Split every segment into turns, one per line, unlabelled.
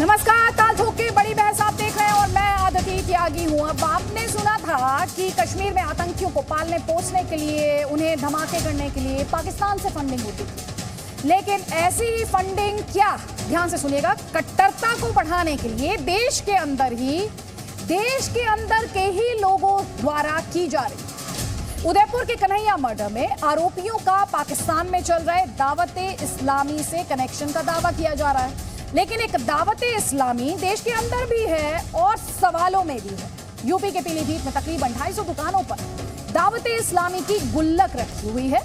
नमस्कार, ताल ठोक के बड़ी बहस आप देख रहे हैं और मैं आदती त्यागी हूं। अब आपने सुना था कि कश्मीर में आतंकियों को पालने पोसने के लिए, उन्हें धमाके करने के लिए पाकिस्तान से फंडिंग होती थी। लेकिन ऐसी फंडिंग क्या, ध्यान से सुनिएगा, कट्टरता को बढ़ाने के लिए देश के अंदर के ही लोगों द्वारा की जा रही। उदयपुर के कन्हैया मर्डर में आरोपियों का पाकिस्तान में चल रहे दावते इस्लामी से कनेक्शन का दावा किया जा रहा है। लेकिन एक दावते इस्लामी देश के अंदर भी है और सवालों में भी है। यूपी के पीलीभीत में तकरीबन 250 दुकानों पर दावते इस्लामी की गुल्लक रखी हुई है,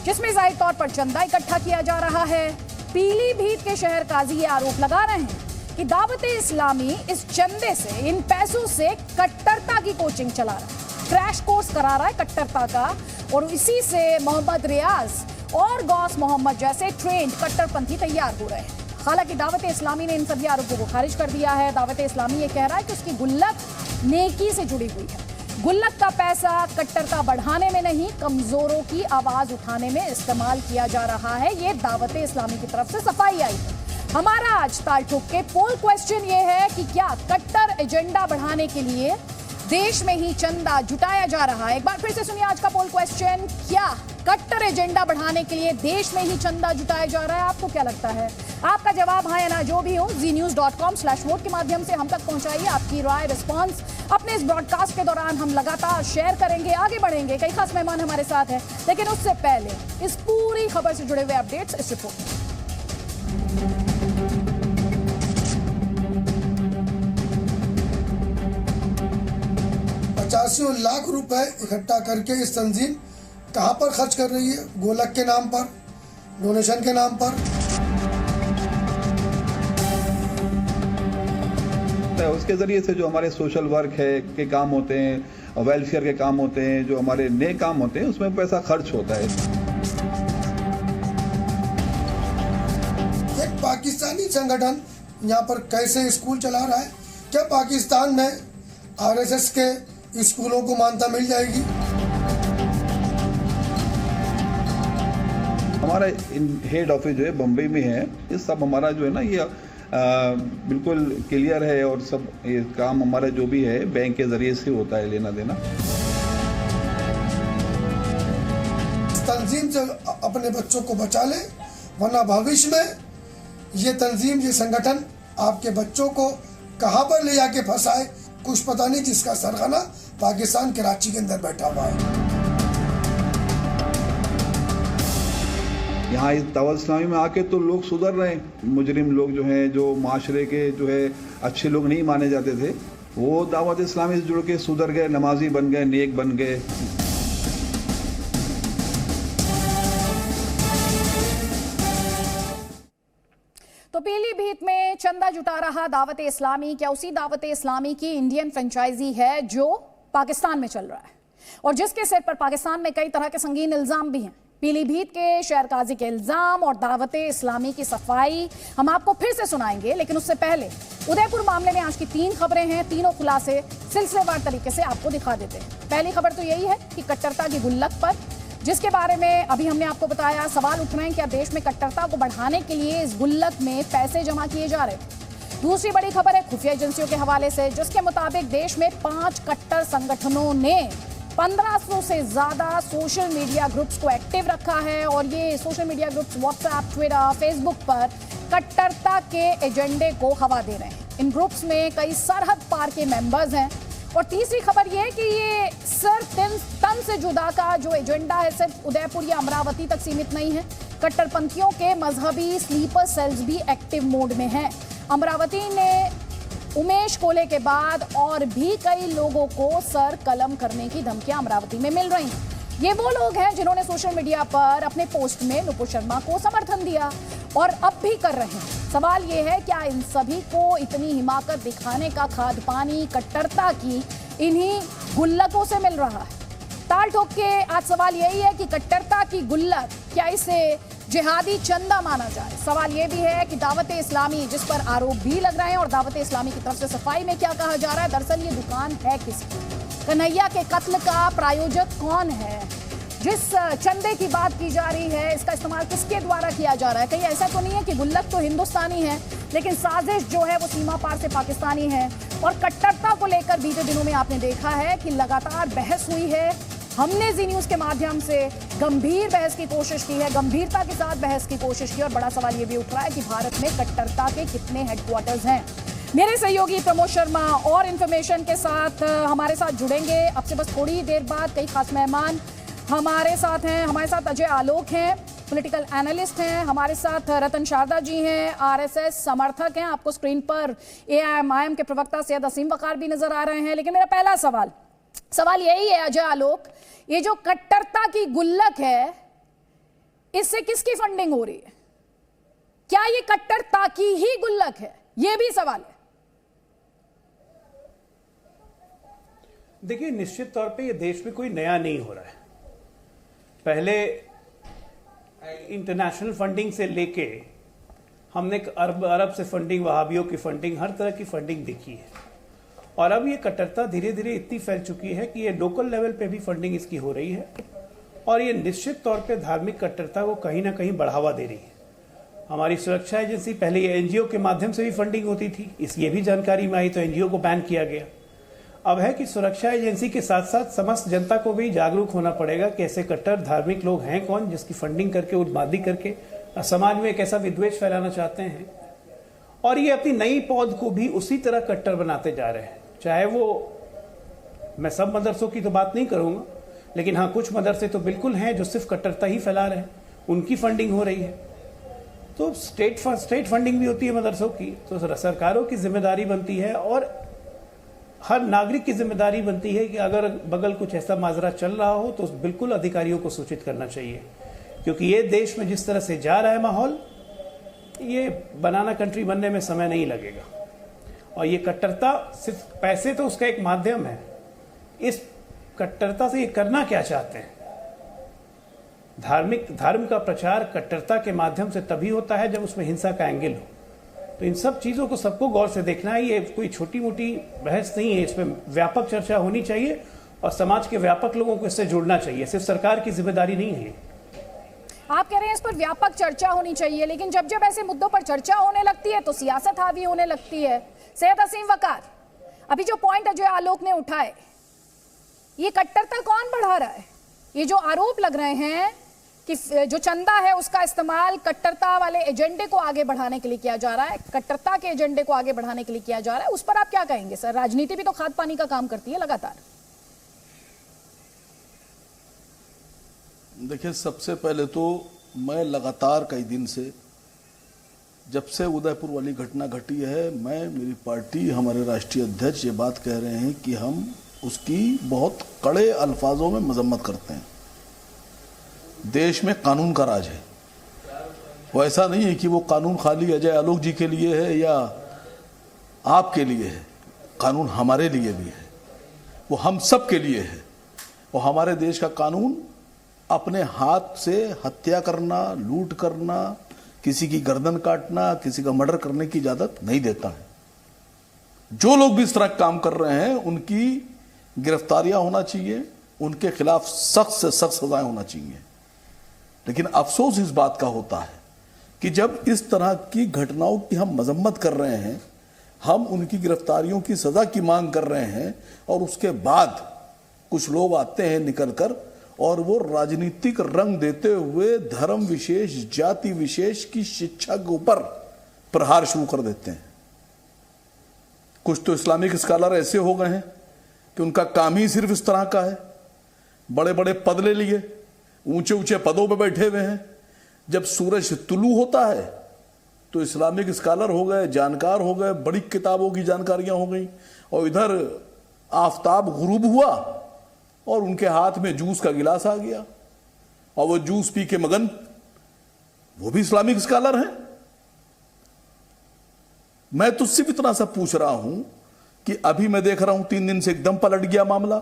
जिसमें जाहिर तौर पर चंदा इकट्ठा किया जा रहा है। पीलीभीत के शहर काजी ये आरोप लगा रहे हैं कि दावते इस्लामी इस चंदे से, इन पैसों से कट्टरता की कोचिंग चला रहा है, क्रैश कोर्स करा रहा है कट्टरता का, और इसी से मोहम्मद रियाज और गौस मोहम्मद जैसे ट्रेंड कट्टरपंथी तैयार हो रहे हैं। हालांकि दावते इस्लामी ने इन सभी आरोपों को खारिज कर दिया है। दावते इस्लामी ये कह रहा है कि उसकी गुल्लक नेकी से जुड़ी हुई है। गुल्लक का पैसा कट्टरता बढ़ाने में नहीं, कमजोरों की आवाज उठाने में इस्तेमाल किया जा रहा है। ये दावते इस्लामी की तरफ से सफाई आई है। हमारा आज ताल ठोक के पोल क्वेश्चन ये है कि क्या कट्टर एजेंडा बढ़ाने के लिए देश में ही चंदा जुटाया जा रहा है? एक बार फिर से सुनिए आज का पोल क्वेश्चन, क्या कट्टर एजेंडा बढ़ाने के लिए देश में ही चंदा जुटाया जा रहा है? आपको क्या लगता है? आपका जवाब हाँ या ना जो भी हो, znews.com/vote के माध्यम से हम तक पहुंचाइए। आपकी राय, रिस्पांस अपने इस ब्रॉडकास्ट के दौरान हम लगातार शेयर करेंगे, आगे बढ़ेंगे। कई खास मेहमान हमारे साथ हैं, लेकिन उससे पहले इस पूरी खबर से जुड़े हुए अपडेट्स इस रिपोर्ट में।
85 लाख रुपए इकट्ठा करके इस तंजीम कहां पर खर्च कर रही है? गोलक के नाम पर, डोनेशन के नाम पर।
उसके जरिए से जो हमारे सोशल वर्क है के काम होते हैं, वेलफेयर के काम होते हैं, जो हमारे नए काम होते हैं, उसमें पैसा खर्च होता है।
एक पाकिस्तानी संगठन यहाँ पर कैसे स्कूल चला रहा है? क्या पाकिस्तान में आरएसएस के स्कूलों को मान्यता मिल जाएगी?
हमारा हेड ऑफिस जो है बम्बई में है। ये सब हमारा जो है ना, ये बिल्कुल क्लियर है, और सब ये काम हमारा जो भी है बैंक के जरिए से होता है, लेना देना।
तंजीम से अपने बच्चों को बचा ले, वरना भविष्य में ये तंजीम, ये संगठन आपके बच्चों को कहां पर ले जाके फंसाए कुछ पता नहीं, जिसका सरगना पाकिस्तान कराची के अंदर बैठा हुआ है।
यहाँ इस दावत इस्लामी में आके तो लोग सुधर रहे हैं। मुजरिम लोग जो हैं, जो माशरे के जो है अच्छे लोग नहीं माने जाते थे, वो दावत इस्लामी से जुड़ के सुधर गए, नमाजी बन गए, नेक बन गए।
तो पीलीभीत में चंदा जुटा रहा दावते इस्लामी, क्या उसी दावते इस्लामी की इंडियन फ्रेंचाइजी है जो पाकिस्तान में चल रहा है, और जिसके सिर पर पाकिस्तान में कई तरह के संगीन इल्जाम भी हैं? पीलीभीत के शहर काजी के इल्जाम और दावते इस्लामी की सफाई हम आपको फिर से सुनाएंगे, लेकिन उससे पहले उदयपुर मामले में आज की 3 खबरें हैं। तीनों खुलासे सिलसिलेवार तरीके से आपको दिखा देते हैं। पहली खबर तो यही है कि कट्टरता की गुल्लक पर, जिसके बारे में अभी हमने आपको बताया, सवाल उठ रहे हैं क्या देश में कट्टरता को बढ़ाने के लिए इस गुल्लक में पैसे जमा किए जा रहे हैं। दूसरी बड़ी खबर है खुफिया एजेंसियों के हवाले से, जिसके मुताबिक देश में 5 कट्टर संगठनों ने 1500 से ज्यादा सोशल मीडिया ग्रुप्स को एक्टिव रखा है, और ये social media groups WhatsApp, Twitter, Facebook पर कट्टरता के एजेंडे को हवा दे रहे हैं। इन ग्रुप्स में कई सरहद पार के मेंबर्स हैं। और तीसरी खबर ये है कि ये सिर्फ तन से जुदा का जो एजेंडा है सिर्फ उदयपुर या अमरावती तक सीमित नहीं है। कट्टरपंथियों के मजहबी स्लीपर सेल्स भी एक्टिव मोड में हैं। अमरावती ने उमेश कोले के बाद और भी कई लोगों को सर कलम करने की धमकियां अमरावती में मिल रही हैं। ये वो लोग हैं जिन्होंने सोशल मीडिया पर अपने पोस्ट में नुपुर शर्मा को समर्थन दिया और अब भी कर रहे हैं। सवाल ये है, क्या इन सभी को इतनी हिमाकत दिखाने का खाद पानी कट्टरता की इन्हीं गुल्लकों से मिल रहा है? ताल ठोक के आज सवाल यही है कि कट्टरता की गुल्लक, क्या इसे जिहादी चंदा माना जाए? सवाल ये भी है कि दावते इस्लामी, जिस पर आरोप भी लग रहे हैं, और दावते इस्लामी की तरफ से सफाई में क्या कहा जा रहा है, दरअसल ये दुकान है किसकी? कन्हैया के कत्ल का प्रायोजक कौन है? जिस चंदे की बात की जा रही है, इसका इस्तेमाल किसके द्वारा किया जा रहा है? कहीं ऐसा तो नहीं है कि गुल्लक तो हिंदुस्तानी है लेकिन साजिश जो है वो सीमा पार से पाकिस्तानी है? और कट्टरता को लेकर बीते दिनों में आपने देखा है कि लगातार बहस हुई है। हमने जी न्यूज के माध्यम से गंभीर बहस की कोशिश की है, गंभीरता के साथ बहस की कोशिश की, और बड़ा सवाल ये भी उठ रहा है कि भारत में कट्टरता के कितने हेडक्वार्टर्स हैं। मेरे सहयोगी प्रमोद शर्मा और इन्फॉर्मेशन के साथ हमारे साथ जुड़ेंगे अब से बस थोड़ी ही देर बाद। कई खास मेहमान हमारे साथ हैं। हमारे साथ अजय आलोक हैं, पॉलिटिकल एनालिस्ट हैं। हमारे साथ रतन शारदा जी हैं, आरएसएस समर्थक हैं। आपको स्क्रीन पर एआईएमआईएम के प्रवक्ता सैयद असीम वकार भी नजर आ रहे हैं। लेकिन मेरा पहला सवाल यही है अजय आलोक, ये जो कट्टरता की गुल्लक है, इससे किसकी फंडिंग हो रही है? क्या ये कट्टरता की ही गुल्लक है? ये भी सवाल है।
देखिए, निश्चित तौर पे ये देश में कोई नया नहीं हो रहा है। पहले इंटरनेशनल फंडिंग से लेके हमने अरब से फंडिंग, वहाबियों की फंडिंग, हर तरह की फंडिंग देखी है। और अब ये कट्टरता धीरे धीरे इतनी फैल चुकी है कि ये लोकल लेवल पे भी फंडिंग इसकी हो रही है। और ये निश्चित तौर पे धार्मिक कट्टरता को कहीं ना कहीं बढ़ावा दे रही है। हमारी सुरक्षा एजेंसी, पहले ये एनजीओ के माध्यम से भी फंडिंग होती थी, ये भी जानकारी में आई तो एनजीओ को बैन किया गया। अब है कि सुरक्षा एजेंसी के साथ साथ समस्त जनता को भी जागरूक होना पड़ेगा कि ऐसे कट्टर धार्मिक लोग हैं कौन, जिसकी फंडिंग करके, उन्मादी करके समाज में एक ऐसा विद्वेष फैलाना चाहते हैं। और ये अपनी नई पौध को भी उसी तरह कट्टर बनाते जा रहे हैं। चाहे वो, मैं सब मदरसों की तो बात नहीं करूंगा, लेकिन हाँ, कुछ मदरसे तो बिल्कुल हैं जो सिर्फ कट्टरता ही फैला रहे हैं, उनकी फंडिंग हो रही है। तो स्टेट फंडिंग भी होती है मदरसों की, तो सरकारों की जिम्मेदारी बनती है और हर नागरिक की जिम्मेदारी बनती है कि अगर बगल कुछ ऐसा माजरा चल रहा हो तो बिल्कुल अधिकारियों को सूचित करना चाहिए। क्योंकि ये देश में जिस तरह से जा रहा है माहौल, ये बनाना कंट्री बनने में समय नहीं लगेगा। और ये कट्टरता सिर्फ पैसे तो उसका एक माध्यम है। इस कट्टरता से ये करना क्या चाहते हैं? धर्म का प्रचार कट्टरता के माध्यम से तभी होता है जब उसमें हिंसा का एंगल हो। तो इन सब चीजों को सबको गौर से देखना है। ये कोई छोटी मोटी बहस नहीं है, इसमें व्यापक चर्चा होनी चाहिए और समाज के व्यापक लोगों को इससे जुड़ना चाहिए। सिर्फ सरकार की जिम्मेदारी नहीं है।
आप कह रहे हैं इस पर व्यापक चर्चा होनी चाहिए, लेकिन जब जब ऐसे मुद्दों पर चर्चा होने लगती है तो सियासत हावी होने लगती है। सैयद असीम वकार, अभी जो पॉइंट अजय आलोक ने उठाए, ये कट्टरता कौन बढ़ा रहा है? ये जो आरोप लग रहे हैं कि जो चंदा है उसका इस्तेमाल कट्टरता वाले एजेंडे को आगे बढ़ाने के लिए किया जा रहा है, कट्टरता के एजेंडे को आगे बढ़ाने के लिए किया जा रहा है, उस पर आप क्या कहेंगे सर? राजनीति भी तो खाद पानी का काम करती है लगातार।
देखिए, सबसे पहले तो मैं लगातार कई दिन से, जब से उदयपुर वाली घटना घटी है, मैं, मेरी पार्टी, हमारे राष्ट्रीय अध्यक्ष ये बात कह रहे हैं कि हम उसकी बहुत कड़े अल्फाजों में मजम्मत करते हैं। देश में कानून का राज है। वो ऐसा नहीं है कि वो कानून खाली अजय आलोक जी के लिए है या आपके लिए है। कानून हमारे लिए भी है, वो हम सब के लिए है। वो हमारे देश का कानून अपने हाथ से हत्या करना, लूट करना, किसी की गर्दन काटना, किसी का मर्डर करने की इजाजत नहीं देता है। जो लोग भी इस तरह काम कर रहे हैं उनकी गिरफ्तारियां होना चाहिए, उनके खिलाफ सख्त से सख्त सजाएं होना चाहिए। लेकिन अफसोस इस बात का होता है कि जब इस तरह की घटनाओं की हम मजम्मत कर रहे हैं, हम उनकी गिरफ्तारियों की सजा की मांग कर रहे हैं, और उसके बाद कुछ लोग आते हैं निकलकर और वो राजनीतिक रंग देते हुए धर्म विशेष, जाति विशेष की शिक्षा के ऊपर प्रहार शुरू कर देते हैं। कुछ तो इस्लामिक स्कॉलर ऐसे हो गए हैं कि उनका काम ही सिर्फ इस तरह का है। बड़े बड़े पद ले लिए, ऊंचे ऊंचे पदों पे बैठे हुए हैं। जब सूरज तुलू होता है तो इस्लामिक स्कॉलर हो गए, जानकार हो गए, बड़ी किताबों की जानकारियां हो गई, और इधर आफताब गुरूब हुआ और उनके हाथ में जूस का गिलास आ गया और वो जूस पी के मगन, वो भी इस्लामिक स्कॉलर हैं। मैं तुझसे भी इतना सा पूछ रहा हूं कि अभी मैं देख रहा हूं 3 दिन से एकदम पलट गया मामला।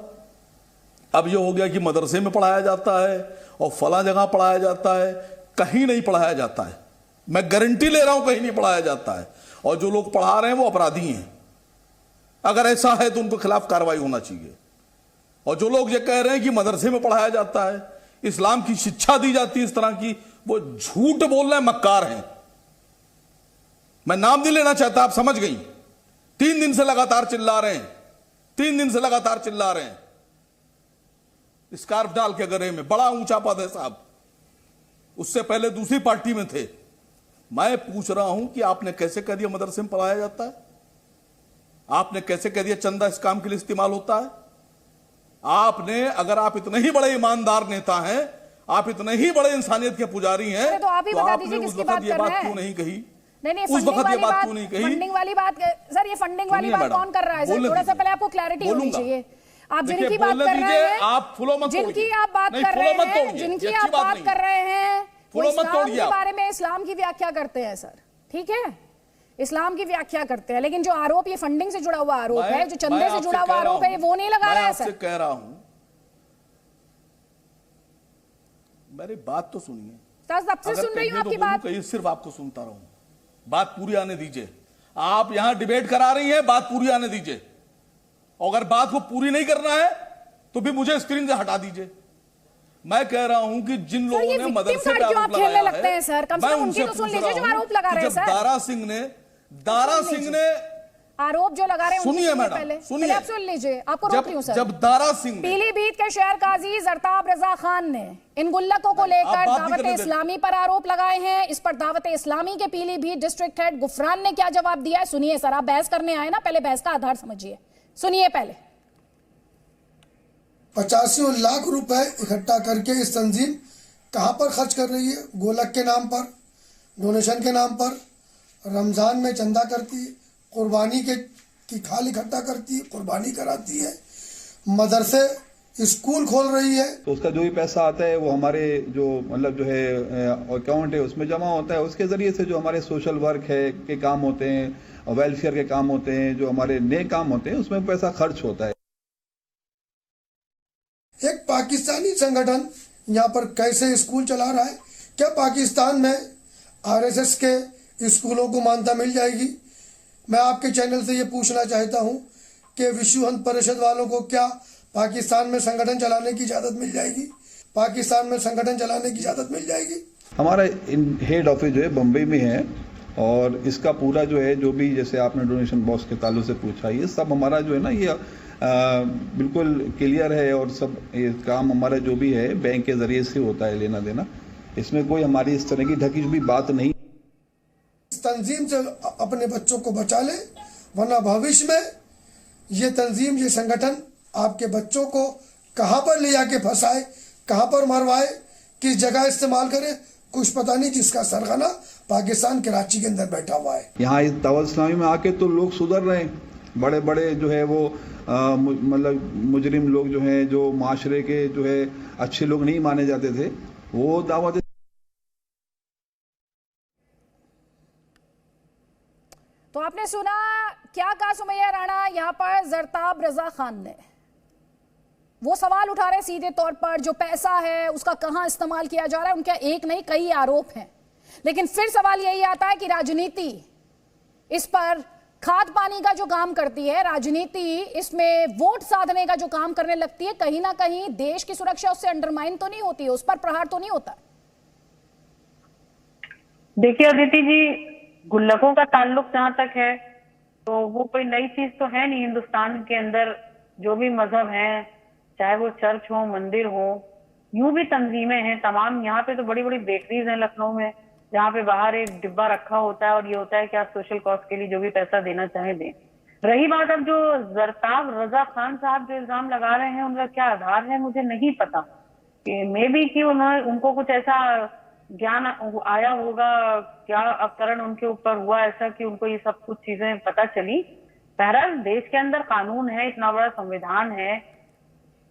अब ये हो गया कि मदरसे में पढ़ाया जाता है और फला जगह पढ़ाया जाता है, कहीं नहीं पढ़ाया जाता है। मैं गारंटी ले रहा हूं कहीं नहीं पढ़ाया जाता है, और जो लोग पढ़ा रहे हैं वो अपराधी हैं। अगर ऐसा है तो उनके खिलाफ कार्रवाई होना चाहिए। और जो लोग ये कह रहे हैं कि मदरसे में पढ़ाया जाता है, इस्लाम की शिक्षा दी जाती है इस तरह की, वो झूठ बोल रहे हैं, मक्कार हैं। मैं नाम नहीं लेना चाहता, आप समझ गई। 3 दिन से लगातार चिल्ला रहे हैं, 3 दिन से लगातार चिल्ला रहे हैं। स्कार्फ डाल के गले में, बड़ा ऊंचा पद है साहब, उससे पहले दूसरी पार्टी में थे। मैं पूछ रहा हूं कि आपने कैसे कह दिया मदरसे में पढ़ाया जाता है? आपने कैसे कह दिया चंदा इस काम के लिए इस्तेमाल होता है? आपने, अगर आप इतने ही बड़े ईमानदार नेता हैं, आप इतने ही बड़े इंसानियत के पुजारी हैं,
तो आप ही बता दीजिए
आपने उस
किसकी
वक्त
बात
ये
कर
बात
रहे
क्यों
हैं?
नहीं कही?
नहीं,
उस वक्त ये बात क्यों नहीं कही?
फंडिंग वाली बात सर, ये फंडिंग वाली बात कौन कर रहा है सर? थोड़ा सा पहले आपको क्लैरिटी होनी चाहिए। आप जिनकी बात कर रहे हैं,
आप फुलो मत तोड़िए,
जिनकी आप बात कर रहे हैं, जिनकी आप बात कर रहे हैं, वो इस्लाम के बारे में इस्लाम की व्याख्या करते हैं सर, ठीक है? इस्लाम की व्याख्या करते हैं, लेकिन जो आरोप ये फंडिंग से जुड़ा हुआ आरोप है, जो चंदे से जुड़ा हुआ आरोप है, ये वो नहीं लगा रहा है सर।
कह रहा हूं, मेरी बात तो सुनिए।
तब से सुन रही हूं आपकी बात।
सिर्फ आपको सुनता रहूं, बात पूरी आने दीजिए। आप यहां डिबेट करा रही हैं, बात पूरी आने दीजिए। अगर बात को पूरी नहीं करना है तो भी मुझे स्क्रीन से हटा दीजिए। मैं कह रहा हूं कि जिन लोगों ने मदरसे पे आरोप लगाया
लगते हैं सर, कम से कम उनकी तो सुन लीजिए जो आरोप लगा रहे हैं सर।
दारा सिंह ने
आरोप जो लगा रहे हैं,
सुनिए मैडम,
पहले आप सुन लीजिए, आपको रोक रही हूं सर।
जब दारा सिंह,
पीलीभीत के शहर काजी जरताब रजा खान ने इन गुल्लकों को लेकर दावत इस्लामी पर आरोप लगाए हैं। इस पर दावत इस्लामी के पीलीभीत डिस्ट्रिक्ट हेड गुफरान ने क्या जवाब दिया है, सुनिए सर। आप बहस करने आए ना, पहले बहस का आधार समझिए, सुनिए पहले।
85 लाख रुपए इकट्ठा करके इस तंजीम कहां पर खर्च कर रही है? गोलक के नाम पर, डोनेशन के नाम पर, रमजान में चंदा करती है, कुर्बानी की खाल इकट्ठा करती है, कुर्बानी कराती है, मदरसे स्कूल खोल रही है।
तो उसका जो भी पैसा आता है वो हमारे जो मतलब जो है अकाउंट है उसमें जमा होता है। उसके जरिए से जो हमारे सोशल वर्क है के काम होते हैं, वेलफेयर के काम होते हैं, जो हमारे नए काम होते हैं, उसमें पैसा खर्च होता है।
एक पाकिस्तानी संगठन यहाँ पर कैसे स्कूल चला रहा है? क्या पाकिस्तान में आरएसएस के स्कूलों को मान्यता मिल जाएगी? मैं आपके चैनल से ये पूछना चाहता हूँ कि विश्व हिंद परिषद वालों को क्या पाकिस्तान में संगठन चलाने की इजाज़त मिल जाएगी? पाकिस्तान में संगठन चलाने की इजाज़त मिल जाएगी?
हमारा हेड ऑफिस जो है बम्बई में है, और इसका पूरा जो है, जो भी जैसे आपने डोनेशन बॉक्स के ताल्लुक से पूछा, ये सब हमारा जो है ना, ये बिल्कुल क्लियर है। और सब ये काम हमारा जो भी है बैंक के जरिए से होता है, लेना देना। इसमें कोई हमारी इस तरह की ढकी हुई बात नहीं।
इस तंजीम से अपने बच्चों को बचा ले, वरना भविष्य में ये तंजीम, ये संगठन आपके बच्चों को कहां पर ले जाके फंसाए, कहां पर मरवाए, किस जगह इस्तेमाल करे, कुछ पता नहीं। जिसका सरगना पाकिस्तान कराची के अंदर बैठा हुआ है।
यहाँ इस दावत इस्लामी में आके तो लोग सुधर रहे हैं। बड़े बड़े जो है वो मतलब मुजरिम लोग जो हैं, जो माशरे के जो है अच्छे लोग नहीं माने जाते थे, वो दावत।
तो आपने सुना क्या कहा सुमैया राणा यहाँ पर जरताब रजा खान ने। वो सवाल उठा रहे सीधे तौर पर, जो पैसा है उसका कहां इस्तेमाल किया जा रहा है। उनका एक नहीं कई आरोप हैं, लेकिन फिर सवाल यही आता है कि राजनीति इस पर खाद पानी का जो काम करती है, राजनीति इसमें वोट साधने का जो काम करने लगती है, कहीं ना कहीं देश की सुरक्षा उससे अंडरमाइन तो नहीं होती है, उस पर प्रहार तो नहीं होता?
देखिए अदिति जी, गुल्लकों का ताल्लुक जहां तक है तो वो कोई नई चीज तो है नहीं। हिंदुस्तान के अंदर जो भी मजहब है, चाहे वो चर्च हो, मंदिर हो, यूं भी तंजीमें हैं तमाम। यहाँ पे तो बड़ी बड़ी बेकरीज हैं लखनऊ में, जहाँ पे बाहर एक डिब्बा रखा होता है और ये होता है कि आप सोशल कॉज के लिए जो भी पैसा देना चाहे दें। रही बात अब जो जरताब रजा खान साहब जो इल्जाम लगा रहे हैं, उनका क्या आधार है मुझे नहीं पता। कि मे बी कि उनको कुछ ऐसा ज्ञान आया होगा, क्या अपकरण उनके ऊपर हुआ ऐसा कि उनको ये सब कुछ चीजें पता चली। बहरहाल देश के अंदर कानून है, इतना बड़ा संविधान है,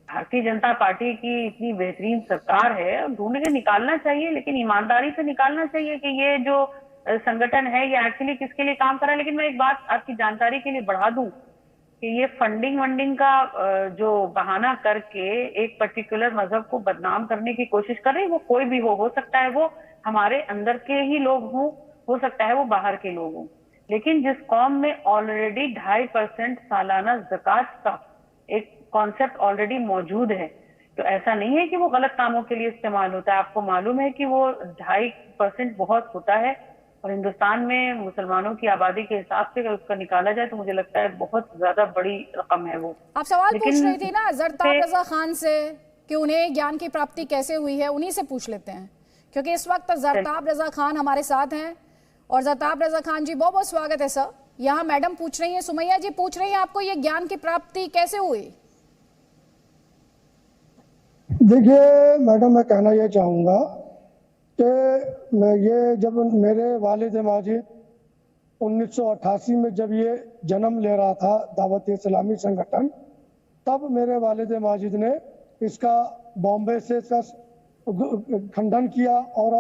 भारतीय जनता पार्टी की इतनी बेहतरीन सरकार है, ढूंढ के निकालना चाहिए, लेकिन ईमानदारी से निकालना चाहिए कि ये जो संगठन है ये एक्चुअली किसके लिए काम कर रहा है। लेकिन मैं एक बात आपकी जानकारी के लिए बढ़ा दूं कि ये फंडिंग का जो बहाना करके एक पर्टिकुलर मजहब को बदनाम करने की कोशिश कर रहे हैं, वो कोई भी हो सकता है वो हमारे अंदर के ही लोग हों, हो सकता है वो बाहर के लोग हों, लेकिन जिस कौम में ऑलरेडी 2.5% सालाना ज़कात का एक कॉन्सेप्ट ऑलरेडी मौजूद है, तो ऐसा नहीं है कि वो गलत कामों के लिए इस्तेमाल होता है। आपको मालूम है कि वो 2.5% बहुत होता है, और हिंदुस्तान में मुसलमानों की आबादी के हिसाब से अगर उसका निकाला जाए तो मुझे लगता है बहुत ज्यादा बड़ी रकम है वो।
आप सवाल पूछ रही थी ना जरताब रजा खान से कि उन्हें ज्ञान की प्राप्ति कैसे हुई है, उन्हीं से पूछ लेते हैं, क्योंकि इस वक्त जरताब रजा खान हमारे साथ हैं। और जरताब रजा खान जी, बहुत बहुत स्वागत है सर। यहाँ मैडम पूछ रही हैं, सुमैया जी पूछ रही हैं, आपको ये ज्ञान की प्राप्ति कैसे हुई?
देखिए मैडम, मैं कहना ये चाहूँगा कि मैं ये जब मेरे वालिद माजिद 1988 में जब ये जन्म ले रहा था दावत इस्लामी संगठन, तब मेरे वालिद माजिद ने इसका बॉम्बे से इसका खंडन किया और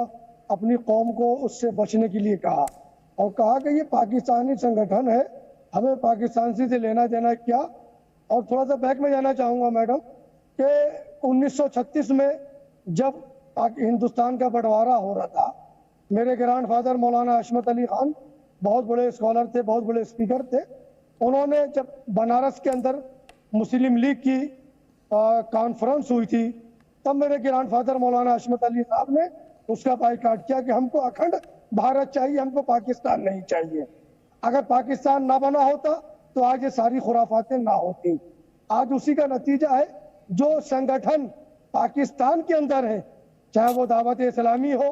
अपनी कौम को उससे बचने के लिए कहा, और कहा कि ये पाकिस्तानी संगठन है, हमें पाकिस्तान से लेना देना क्या। और थोड़ा सा बैक में जाना चाहूँगा मैडम कि 1936 में जब हिंदुस्तान का बंटवारा हो रहा था, मेरे ग्रैंडफादर मौलाना अशमत अली खान बहुत बड़े स्कॉलर थे, बहुत बड़े स्पीकर थे। उन्होंने जब बनारस के अंदर मुस्लिम लीग की कॉन्फ्रेंस हुई थी, तब मेरे ग्रैंडफादर मौलाना अशमत अली साहब ने उसका बाइकाट किया कि हमको अखंड भारत चाहिए, हमको पाकिस्तान नहीं चाहिए। अगर पाकिस्तान ना बना होता तो आज ये सारी खुराफातें ना होती। आज उसी का नतीजा है, जो संगठन पाकिस्तान के अंदर है, चाहे वो दावत इस्लामी हो,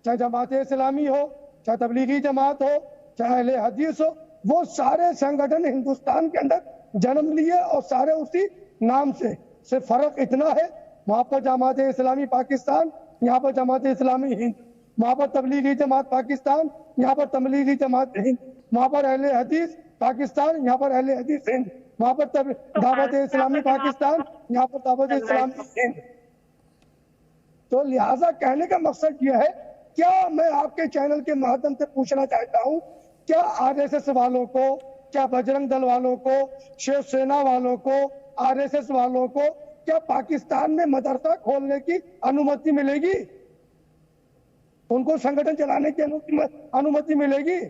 चाहे जमात इस्लामी हो, चाहे तबलीगी जमात हो, चाहे अहले हदीस हो, वो सारे संगठन हिंदुस्तान के अंदर जन्म लिए और सारे उसी नाम से। सिर्फ फर्क इतना है, वहां पर जमात इस्लामी पाकिस्तान, यहाँ पर जमात इस्लामी हिंद, वहां पर तबलीगी जमात पाकिस्तान, यहाँ पर तबलीगी जमात हिंद, वहां पर अहले हदीस पाकिस्तान, यहाँ पर अहले हदीस हिंद, वहां पर दावत इस्लामी पाकिस्तान, यहाँ पर दावत इस्लामी हिंद। तो लिहाजा कहने का मकसद यह है, क्या मैं आपके चैनल के माध्यम से पूछना चाहता हूँ, क्या आरएसएस वालों को, क्या बजरंग दल वालों को, शिवसेना वालों को, आरएसएस वालों को क्या पाकिस्तान में मदरसा खोलने की अनुमति मिलेगी? उनको संगठन चलाने की अनुमति मिलेगी?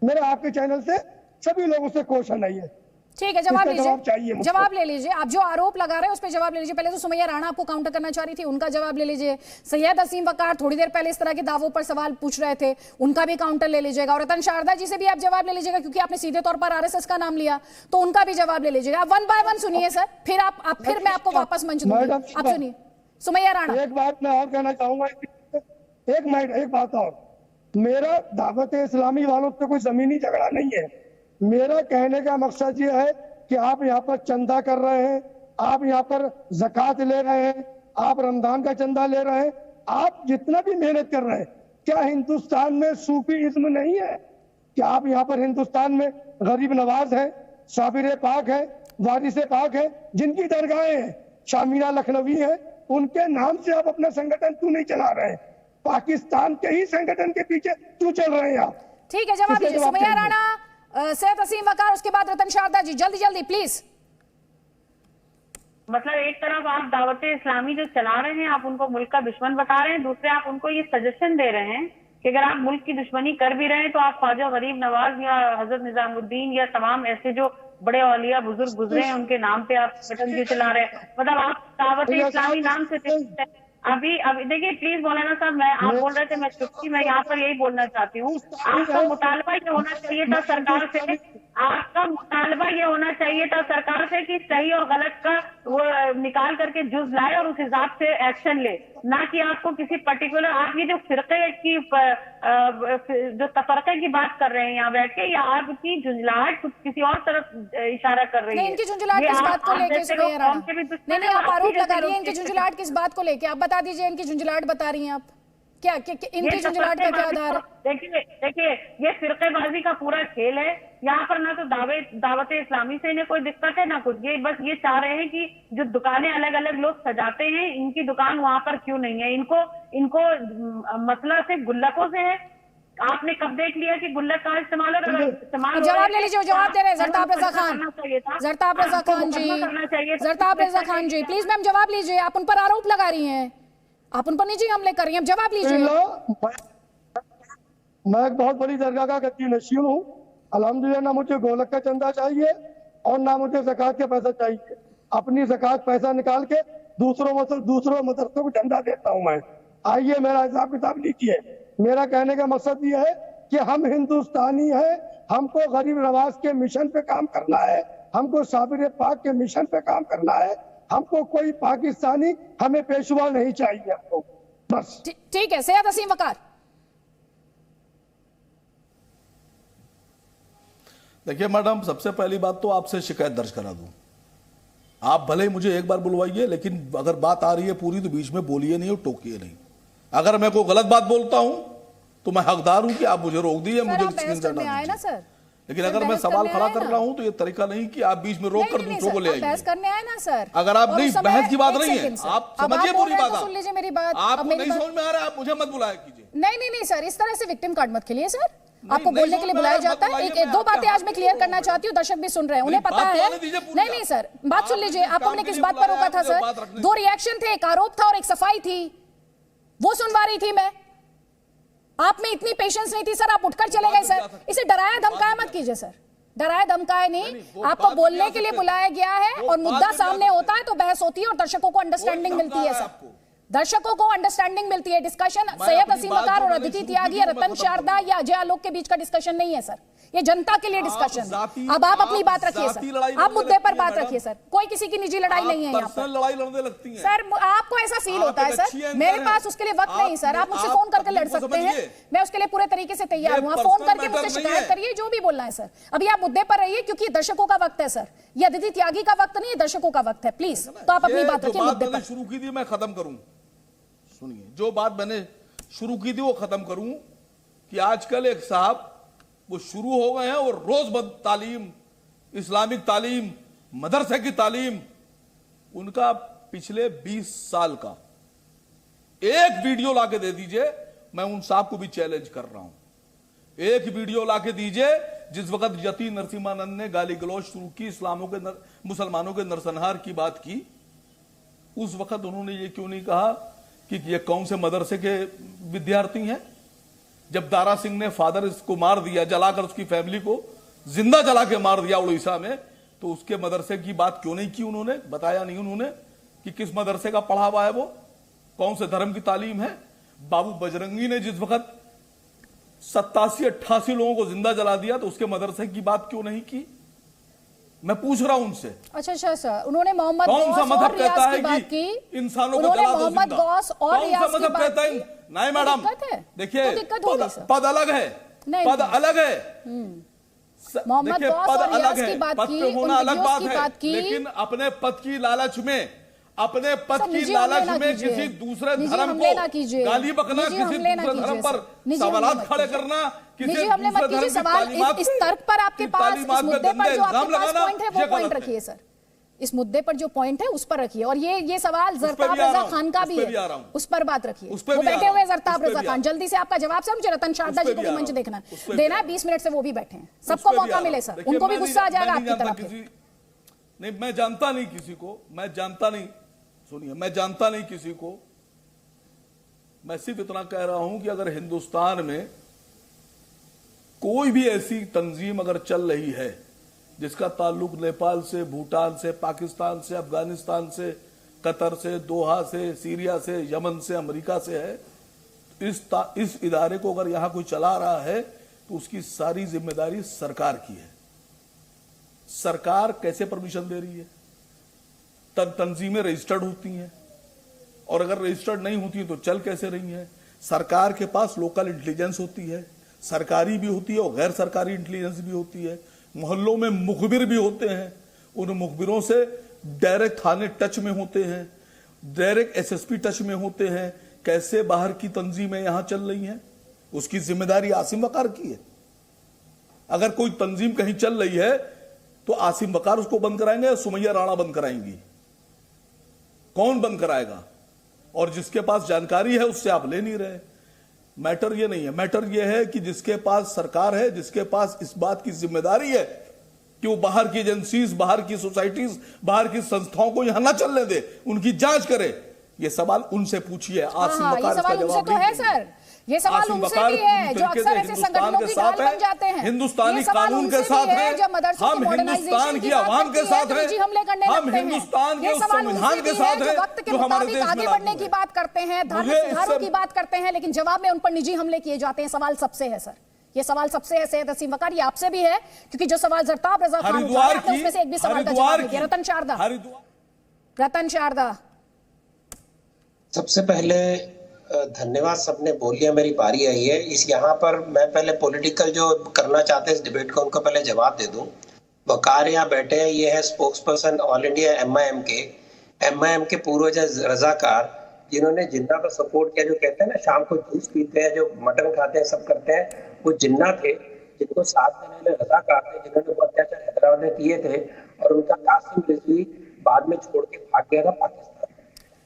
मेरा आपके चैनल से सभी लोगों से क्वेश्चन है ये।
ठीक है, जवाब लीजिए, जवाब ले लीजिए। आप जो आरोप लगा रहे हैं उस पर जवाब ले लीजिए। पहले तो सुमैया राणा आपको काउंटर करना चाह रही थी, उनका जवाब ले लीजिए। सैयद असीम वकार थोड़ी देर पहले इस तरह के दावों पर सवाल पूछ रहे थे, उनका भी काउंटर ले लीजिएगा। और रतन शारदा जी से भी आप जवाब ले लीजिएगा, क्योंकि आपने सीधे तौर पर आरएसएस का नाम लिया, तो उनका भी जवाब ले लीजिएगा। आप 1 बाय 1 सुनिए सर, फिर मैं आपको वापस मंच दूंगी। आप सुनिए सुमैया राणा।
एक बात मैं और कहना चाहूंगा, एक बात और, मेरा दावत इस्लामी वालों से कोई जमीनी झगड़ा नहीं है। मेरा कहने का मकसद ये है कि आप यहाँ पर चंदा कर रहे हैं, आप यहाँ पर ज़कात ले रहे हैं, आप रमजान का चंदा ले रहे हैं, आप जितना भी मेहनत कर रहे हैं, क्या हिंदुस्तान में सूफीइज्म नहीं है? क्या आप यहाँ पर हिंदुस्तान में गरीब नवाज है, साबिर पाक है, वारिस पाक है, जिनकी दरगाहें हैं, शामिना लखनवी है, उनके नाम से आप अपना संगठन क्यों नहीं चला रहे हैं? पाकिस्तान के ही संगठन के पीछे क्यों चल रहे हैं आप?
ठीक है, जवाब दीजिए। सुमैया राणा, सैयद असीम वकार, उसके बाद रतन शारदा जी, जल्दी जल्दी प्लीज।
मतलब एक तरफ आप दावत इस्लामी जो चला रहे हैं, आप उनको मुल्क का दुश्मन बता रहे हैं, दूसरे आप उनको ये सजेशन दे रहे हैं कि अगर आप मुल्क की दुश्मनी कर भी रहे हैं तो आप ख्वाजा गरीब नवाज या हजरत निजामुद्दीन या तमाम ऐसे जो बड़े औलिया बुजुर्ग गुजरे हैं उनके नाम पे आप संगठन क्यों चला रहे हैं? मतलब आप दावत इस्लामी नाम से अभी देखिए प्लीज मौलाना साहब, मैं आप बोल रहे थे मैं चुप्पी, मैं यहाँ पर यही बोलना चाहती हूँ। आपका मुतालबा ये होना चाहिए था सरकार से, आपका मुतालबा ये होना चाहिए था सरकार से कि सही और गलत का वो निकाल करके जुज लाए और उस हिसाब से एक्शन ले, ना कि आपको किसी पर्टिकुलर, आप ये जो फिरके की जो तफरके की बात कर रहे हैं यहाँ बैठ के, या आपकी झुंझलाहट कुछ किसी और तरफ इशारा कर रही है?
इनकी झुंझलाहट किस बात को लेके? नहीं, आप आरोप लगा रही है इनकी झुंझलाहट किस बात को लेके? आप बता दीजिए, इनकी झुंझलाहट बता रही हैं आप क्या? इनकी झुंझलाहट का क्या आधार है?
देखिए ये फिरकेबाजी का पूरा खेल है। यहाँ पर ना तो दावत इस्लामी से इन्हें कोई दिक्कत है ना कुछ, ये बस ये चाह रहे हैं कि जो दुकानें अलग अलग लोग सजाते हैं, इनकी दुकान वहां पर क्यों नहीं है? इनको मसला सिर्फ गुल्लकों से है। आपने कब देख लिया कि गुल्लक का इस्तेमाल इस्तेमाल?
जवाब ले लीजिए, जवाब दे रहे हैं जरताब रजा खान। जरताब रजा खान जी, जरताब रजा खान जी प्लीज मैम जवाब लीजिए। आप उन पर आरोप लगा रही हैं, आप उन पर निजी हमले कर रही हैं, जवाब लीजिए।
मैं एक बहुत बड़ी दरगाह का गद्दी नशीन हूँ, अल्हम्दुलिल्लाह। ना मुझे गोलक का चंदा चाहिए और ना मुझे ज़कात का पैसा चाहिए। अपनी ज़कात पैसा निकाल के
दूसरों मदरसों को झंडा देता हूं मैं। आइए मेरा हिसाब किताब लीजिए। मेरा कहने का मकसद ये है कि हम हिंदुस्तानी हैं, हमको गरीब नवाज के मिशन पे काम करना है, हमको साबिर पाक के मिशन पे काम करना है, हमको कोई पाकिस्तानी हमें पेशवा नहीं चाहिए हमको, बस।
ठीक है, सैयद असीम वकार।
देखिए मैडम, सबसे पहली बात तो आपसे शिकायत दर्ज करा दूं। आप भले ही मुझे एक बार बुलवाइए, लेकिन अगर बात आ रही है पूरी तो बीच में बोलिए नहीं और टोकिए नहीं। अगर मैं कोई गलत बात बोलता हूं तो मैं हकदार हूं कि आप मुझे रोक दीजिए, मुझे स्क्रीन से हटा दीजिए। लेकिन अगर मैं सवाल खड़ा कर रहा हूं तो ये तरीका नहीं कि आप बीच में रोक कर दूसरों को ले आइए।
बहस करने आए ना सर।
अगर आप नहीं, बहस की बात नहीं है, आप समझिए पूरी बात।
सुन लीजिए मेरी बात।
आपको नहीं समझ में आ रहा है, आप मुझे मत बुलाया कीजिए।
नहीं सर, इस तरह से विक्टिम कार्ड मत खेलिए सर। आपको बोलने के लिए बुलाया जाता है। एक दो बातें आज मैं क्लियर करना चाहती हूँ, दर्शक भी सुन रहे हैं, उन्हें पता है। नहीं सर, बात सुन लीजिए। आपको हमने किस बात पर रोका था सर? दो रिएक्शन थे, एक आरोप था और एक सफाई थी, वो सुनवा रही थी मैं। आप में इतनी पेशेंस नहीं थी सर, आप उठकर चले गए सर। इसे डराया धमकाया मत कीजिए सर, डराया धमकाया नहीं। आपको बोलने के लिए बुलाया गया है और मुद्दा सामने होता है तो बहस होती है और दर्शकों को अंडरस्टैंडिंग मिलती है सर। दर्शकों को अंडरस्टैंडिंग मिलती है। डिस्कशन सैयद असीम वकार और अदिति त्यागी, रतन शारदा या अजय आलोक के बीच का डिस्कशन नहीं है सर, ये जनता के लिए डिस्कशन है। अब आप अपनी बात रखिए सर, आप मुद्दे पर बात रखिए सर। कोई किसी की निजी लड़ाई नहीं है यहाँ पर।
लड़ाई लड़ने लगती है
सर, आपको ऐसा फील होता है सर। मेरे पास उसके लिए वक्त नहीं सर, आप मुझसे फोन करके लड़ सकते हैं, मैं उसके लिए पूरे तरीके से तैयार हूँ। आप फोन करके मुझसे शिकायत करिए, जो भी बोलना है सर। अभी आप मुद्दे पर रहिए क्योंकि दर्शकों का वक्त है सर, ये अदिति त्यागी का वक्त नहीं है, दर्शकों का वक्त है। प्लीज, तो आप अपनी बात रखिए मुद्दे पर।
शुरू की थी मैं खत्म करूं, सुनिए, जो बात मैंने शुरू की थी वो खत्म करूं कि आजकल एक साहब वो शुरू हो गए हैं और रोज तालीम, इस्लामिक तालीम, मदरसे की तालीम, उनका पिछले 20 साल का एक वीडियो लाके दे दीजिए। मैं उन साहब को भी चैलेंज कर रहा हूं, एक वीडियो लाके दीजिए जिस वक्त यति नरसिम्हानंद ने गाली गलौज शुरू की, मुसलमानों के नरसंहार की बात की, उस वक्त उन्होंने ये क्यों नहीं कहा कि ये कौन से मदरसे के विद्यार्थी हैं? जब दारा सिंह ने फादर इसको मार दिया, जलाकर उसकी फैमिली को जिंदा जला के मार दिया उड़ीसा में, तो उसके मदरसे की बात क्यों नहीं की उन्होंने? बताया नहीं उन्होंने कि किस मदरसे का पढ़ा हुआ है वो, कौन से धर्म की तालीम है। बाबू बजरंगी ने जिस वक्त 87-88 लोगों को जिंदा जला दिया तो उसके मदरसे की बात क्यों नहीं की? मैं पूछ रहा हूं उनसे।
अच्छा सर, उन्होंने मोहम्मद
कौन सा मजहब कहता है कि इंसानों को जला दो
मोहम्मद गौस और
कौन सा मजहब कहता है? नहीं मैडम, देखिए पद अलग है, पद अलग है,
मोहम्मद गौस और रियाज की बात की,
पद पे होना अलग बात है, लेकिन अपने पद की लालच में, अपने पद की लालच में किसी दूसरे धर्म को गाली बकना, किसी दूसरे धर्म पर सवालात खड़े करना,
निजी हमले मत कीजिए। सवाल इस तर्क पर आपके पास, इस मुद्दे पर जो आपके पास पॉइंट है वो पॉइंट रखिए सर। इस मुद्दे पर जो पॉइंट है उस पर रखिए, और ये सवाल जरताब रजा खान का भी है, उस पर बात रखिए। वो बैठे हुए जरताब रजा खान, जल्दी से आपका जवाब सर। मुझे रतन शारदा जी को भी मंच देना है, 20 मिनट से वो भी बैठे हैं, सबको मौका मिले सर, उनको भी गुस्सा आ जाएगा आपकी तरफ।
नहीं, मैं जानता नहीं किसी को, मैं जानता नहीं, सुनिए, मैं जानता नहीं किसी को। मैं सिर्फ इतना कह रहा हूं कि अगर हिंदुस्तान में कोई भी ऐसी तंजीम अगर चल रही है जिसका ताल्लुक नेपाल से, भूटान से, पाकिस्तान से, अफगानिस्तान से, कतर से, दोहा से, सीरिया से, यमन से, अमेरिका से है, इस इदारे को अगर यहां कोई चला रहा है तो उसकी सारी जिम्मेदारी सरकार की है। सरकार कैसे परमिशन दे रही है? तंजीमें रजिस्टर्ड होती हैं, और अगर रजिस्टर्ड नहीं होती है तो चल कैसे रही हैं? सरकार के पास लोकल इंटेलिजेंस होती है, सरकारी भी होती है और गैर सरकारी इंटेलिजेंस भी होती है। मोहल्लों में मुखबिर भी होते हैं, उन मुखबिरों से डायरेक्ट थाने टच में होते हैं, डायरेक्ट एसएसपी टच में होते हैं। कैसे बाहर की तंजीमें यहां चल रही हैं, उसकी जिम्मेदारी आसिम वकार की है। अगर कोई तंजीम कहीं चल रही है तो आसिम वकार उसको बंद कराएंगे या सुमैया राणा बंद कराएंगी? कौन बंद कराएगा? और जिसके पास जानकारी है उससे आप ले नहीं रहे। मैटर ये नहीं है, मैटर ये है कि जिसके पास सरकार है, जिसके पास इस बात की जिम्मेदारी है कि वो बाहर की एजेंसीज, बाहर की सोसाइटीज, बाहर की संस्थाओं को यहां ना चलने दे, उनकी जांच करे। ये सवाल उनसे पूछिए। आसिम वकार
का जवाब तो है सर, ये सवाल
आसिम
उनसे
बकार
भी है
पूरी
जो
तरीके
अक्सर
से
ऐसे
हिंदुस्तान
संगठनों
के
की
साथ
ढाल
है,
बन जाते हैं।
हिंदुस्तानी
ये सवाल
कानून के
उनसे
साथ
भी
है,
जब मदरसों
हम
की
हिंदुस्तान
मॉडर्नाइजेशन
की
की बात
आवाम के
करती है
साथ
तो
हैं,
निजी हमले करने
हम
लगते हैं।
हिंदुस्तान के
ये
उस
सवाल
संविधान
उनसे
के
भी
साथ
है
हैं
जो वक्त के
जो हमारे
मुताबिक
देश में
आगे
लागू
बढ़ने की
है।
बात करते हैं, धार्मिक
मुझे
सुधारों
इससे-
की बात करते हैं, लेकिन जवाब में उन पर निजी हमले किए जाते हैं। सवाल सबसे है सर, ये सवाल सबसे है सैयद असीम वकार, ये आपसे भी है, क्योंकि जो सवाल जरताब रजा खान उठा रहे
हरिद्वार
हैं, उसमें से एक भी सवाल का जवाब नहीं दिया। रतन शारदा, रतन शारदा,
सबसे पहले धन्यवाद, सबने बोल लिया, मेरी बारी आई है। इस यहाँ पर मैं पहले पॉलिटिकल जो करना चाहते हैं इस डिबेट को उनको पहले जवाब दे दूं। वकार यहाँ बैठे हैं, ये है spokes person all India MIM के पूर्व रजाकार जिन्होंने जिन्ना को सपोर्ट किया। जो कहते हैं ना शाम को जूस पीते हैं, जो मटन खाते हैं, सब करते हैं, वो जिन्ना थे जिनको 7 देने वाले रजाकार थे जिन्होंने वो अत्याचार हैदराबाद में किए थे। और उनका कासिम रिजवी बाद में छोड़ के भाग गया था पाकिस्तान।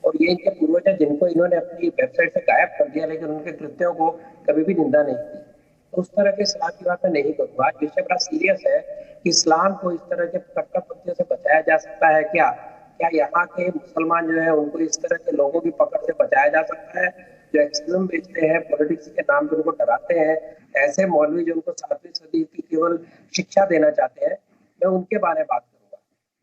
और ये इनके पूर्वज हैं जिनको इन्होंने अपनी वेबसाइट से गायब कर दिया, लेकिन उनके कृत्यों को कभी भी निंदा नहीं की। तो उस तरह के इस्लाम की बात मैं नहीं करूँगा। आज विषय बड़ा सीरियस है कि इस्लाम को इस तरह के कट्टरपंथियों से बचाया जा सकता है क्या? क्या यहाँ के मुसलमान जो है उनको इस तरह के लोगों की पकड़ से बचाया जा सकता है जो एक्सट्रीमिज्म बेचते हैं, पॉलिटिक्स के नाम पे उनको डराते हैं, ऐसे मौलवी जो उनको 7वीं सदी की केवल शिक्षा देना चाहते हैं, मैं उनके बारे में बात करूंगा।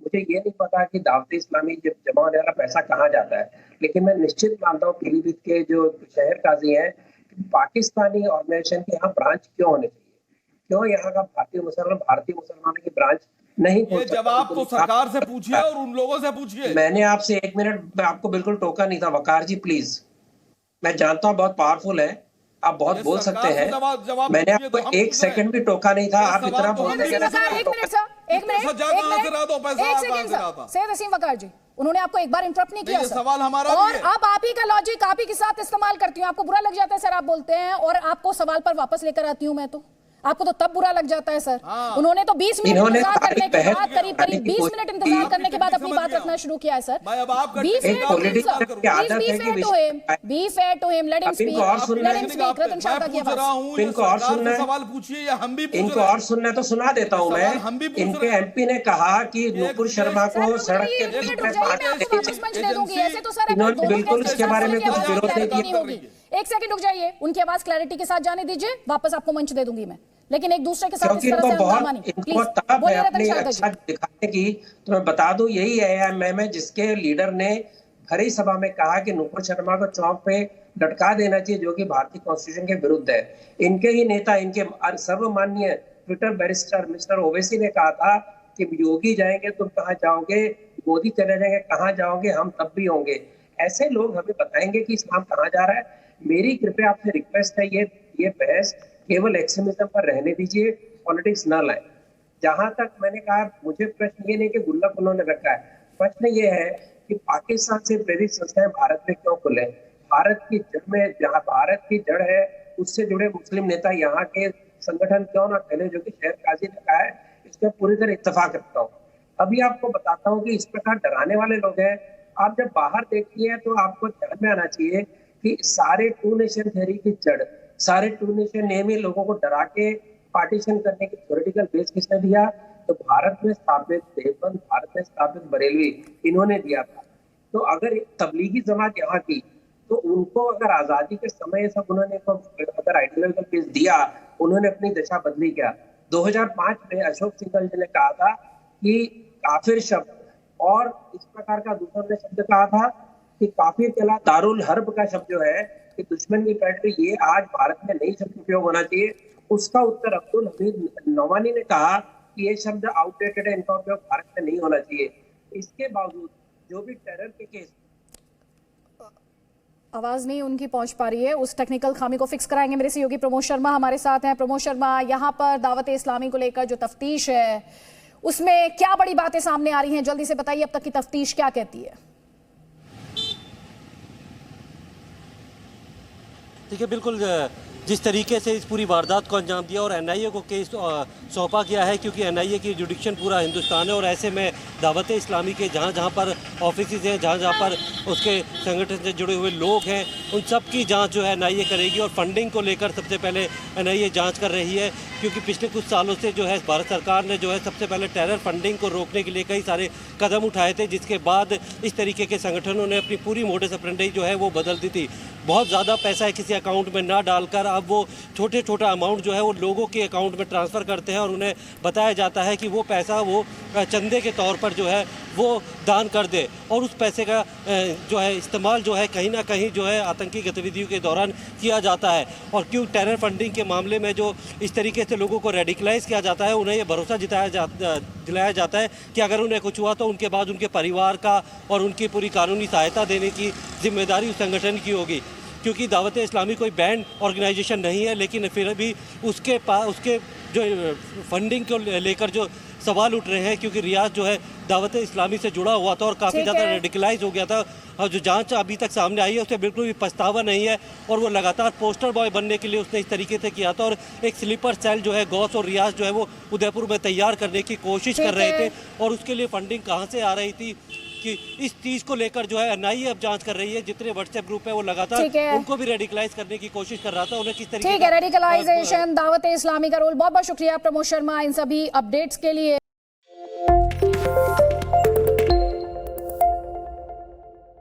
मुझे ये नहीं पता कि दावत इस्लामी जमा होने वाला पैसा कहाँ जाता है, लेकिन मैं निश्चित मानता हूँ पीलीभीत के जो शहर काजी हैं, पाकिस्तानी ऑर्गेनाइजेशन के यहाँ ब्रांच क्यों होने चाहिए? क्यों यहाँ का भारतीय मुसलमानों की ब्रांच नहीं?
ये जवाब तो सरकार से पूछिए और उन लोगों से पूछिए।
मैंने आपसे 1 मिनट आपको बिल्कुल टोका नहीं था वकार जी, प्लीज। मैं जानता हूँ बहुत पावरफुल है, आप बहुत बोल सकते हैं, मैंने आपको 1 सेकंड भी टोका नहीं था। आप इतना बोलते
सैयद असीम वकार जी, उन्होंने आपको एक बार इंटरप्ट नहीं किया सर।
सवाल हमारा
और
भी है।
अब आप ही का लॉजिक आप ही के साथ इस्तेमाल करती हूँ। आपको बुरा लग जाता है सर, आप बोलते हैं और आपको सवाल पर वापस लेकर आती हूँ मैं, तो आपको तो तब बुरा लग जाता है सर। उन्होंने तो 20 मिनट इंतजार करने के बाद, करीब 20 मिनट इंतजार करने के बाद अपनी बात रखना शुरू किया है सर। 20 मिनट रतन शारदा की आवाज।
इनको और सुनना है,
सवाल पूछिए या हम भी
इनको और सुनना है तो सुना देता हूँ मैं। इनके एमपी ने कहा कि नुपुर शर्मा को सड़क के बीच में इन्होंने बिल्कुल इसके बारे में कुछ विरोध नहीं किया।
1 सेकंड रुक जाइए, उनकी आवाज क्लैरिटी के साथ जाने दीजिए, वापस आपको मंच दे दूंगी मैं, लेकिन एक दूसरे के साथ
क्योंकि
इस तरह
इनको
से हंगामा नहीं।
बहुत तलब है
बोलिए रतन
अपनी
शारदा
अच्छा
जी।
दिखाने की। तो मैं बता दूं, यही AIMM है जिसके लीडर ने भरी सभा में कहा कि नुपुर शर्मा को चौक पे लटका देना चाहिए, जो कि भारतीय कॉन्स्टिट्यूशन के विरुद्ध है। इनके ही नेता, इनके सर्वमान्य ट्विटर बैरिस्टर मिस्टर ओवैसी ने कहा था कि योगी जाएंगे तुम कहाँ जाओगे, मोदी चले जाएंगे कहाँ जाओगे, हम तब भी होंगे। ऐसे लोग हमें बताएंगे कि इस्लाम कहाँ जा रहा है। मेरी कृपया आपसे रिक्वेस्ट है, ये बहस केवल एक्सट्रीमिज्म पर रहने दीजिए, पॉलिटिक्स न लाए। जहां तक मैंने कहा, मुझे प्रश्न ये नहीं कि गुल्लक उन्होंने रखा है, प्रश्न ये है कि पाकिस्तान से प्रेरित संस्थाएं भारत में क्यों खुले? भारत की जड़ में, जहाँ भारत की जड़ है उससे जुड़े मुस्लिम नेता यहाँ के संगठन क्यों ना फैले, जो कि शहर काजी ने कहा है, इसमें पूरी तरह इत्तेफाक रखता हूँ। अभी आपको बताता हूँ कि इस प्रकार डराने वाले लोग हैं। आप जब बाहर देखती है तो आपको ध्यान में आना चाहिए कि सारे 2 नेशन थ्योरी की जड़, सारे 2 नेशन नेम ही लोगों को डरा के पार्टीशन करने की थ्योरेटिकल बेस किसने दिया? तो भारत में स्थापित देवबंद, भारत में स्थापित बरेलवी, इन्होंने दिया था। तो अगर तबलीगी जमात यहाँ की, तो उनको अगर आजादी के समय सब उन्होंने अगर आइडियोलॉजिकल बेस दिया, उन्होंने अपनी दशा बदली क्या? 2005 में अशोक सिंघल जी ने कहा था कि काफिर शब्द, और इस प्रकार का दूसरा ने शब्द कहा था कि काफिर के अलावा दारुल हर्ब का शब्द जो है कि दुश्मन की पैटर्न, ये आज भारत में नई शब्द उपयोग होना चाहिए। उसका उत्तर अब्दुल हमीद नौमानी ने कहा कि ये शब्द आउटडेटेड है, इनका उपयोग भारत में नहीं होना चाहिए। इसके बावजूद जो भी टेरर के केस,
आवाज नहीं उनकी पहुंच पा रही है, उस टेक्निकल खामी को फिक्स कराएंगे। मेरे सहयोगी प्रमोद शर्मा हमारे साथ हैं। प्रमोद शर्मा, यहाँ पर दावत इस्लामी को लेकर जो तफ्तीश है उसमें क्या बड़ी बातें सामने आ रही हैं, जल्दी से बताइए, अब तक की तफ्तीश क्या कहती है?
देखिए, बिल्कुल जिस तरीके से इस पूरी वारदात को अंजाम दिया और एनआईए को केस सौंपा गया है, क्योंकि एनआईए की जुडिक्शन पूरा हिंदुस्तान है और ऐसे में दावत इस्लामी के जहाँ जहाँ पर ऑफिसेज हैं, जहाँ जहाँ पर उसके संगठन से जुड़े हुए लोग हैं, उन सब की जांच जो है एनआईए करेगी। और फंडिंग को लेकर सबसे पहले एनआईए जांच कर रही है, क्योंकि पिछले कुछ सालों से जो है भारत सरकार ने जो है सबसे पहले टेरर फंडिंग को रोकने के लिए कई सारे कदम उठाए थे, जिसके बाद इस तरीके के संगठनों ने अपनी पूरी मोडस ऑपरेंडी जो है वो बदल दी थी। बहुत ज़्यादा पैसा है किसी अकाउंट में ना डालकर अब वो छोटा अमाउंट जो है वो लोगों के अकाउंट में ट्रांसफ़र करते हैं और उन्हें बताया जाता है कि वो पैसा वो चंदे के तौर पर जो है वो दान कर दे और उस पैसे का जो है इस्तेमाल जो है कहीं ना कहीं जो है आतंकी गतिविधियों के दौरान किया जाता है। और क्यों टेरर फंडिंग के मामले में जो इस तरीके से लोगों को रेडिकलाइज किया जाता है, उन्हें ये भरोसा दिलाया जाता है कि अगर उन्हें कुछ हुआ तो उनके बाद उनके परिवार का और उनकी पूरी कानूनी सहायता देने की जिम्मेदारी उस संगठन की होगी। क्योंकि दावत इस्लामी कोई बैंड ऑर्गेनाइजेशन नहीं है, लेकिन फिर भी उसके जो फंडिंग को लेकर जो सवाल उठ रहे हैं, क्योंकि रियाज जो है दावत इस्लामी से जुड़ा हुआ था और काफ़ी ज़्यादा रेडिकलाइज हो गया था और जो जांच अभी तक सामने आई है उससे बिल्कुल भी पछतावा नहीं है और वो लगातार पोस्टर बॉय बनने के लिए उसने इस तरीके से किया था। और एक स्लीपर सेल जो है गौस और रियाज जो है वो उदयपुर में तैयार करने की कोशिश कर रहे थे और उसके लिए फंडिंग कहाँ से आ रही थी कि इस चीज को लेकर जो है एनआईए अब जांच कर रही है। जितने व्हाट्सएप ग्रुप है वो लगातार उनको भी रेडिकलाइज करने की कोशिश कर रहा था, उन्हें किस तरीके
ठीक है, रेडिकलाइजेशन दावत इस्लामी का रोल। बहुत बहुत शुक्रिया प्रमोद शर्मा इन सभी अपडेट्स के लिए।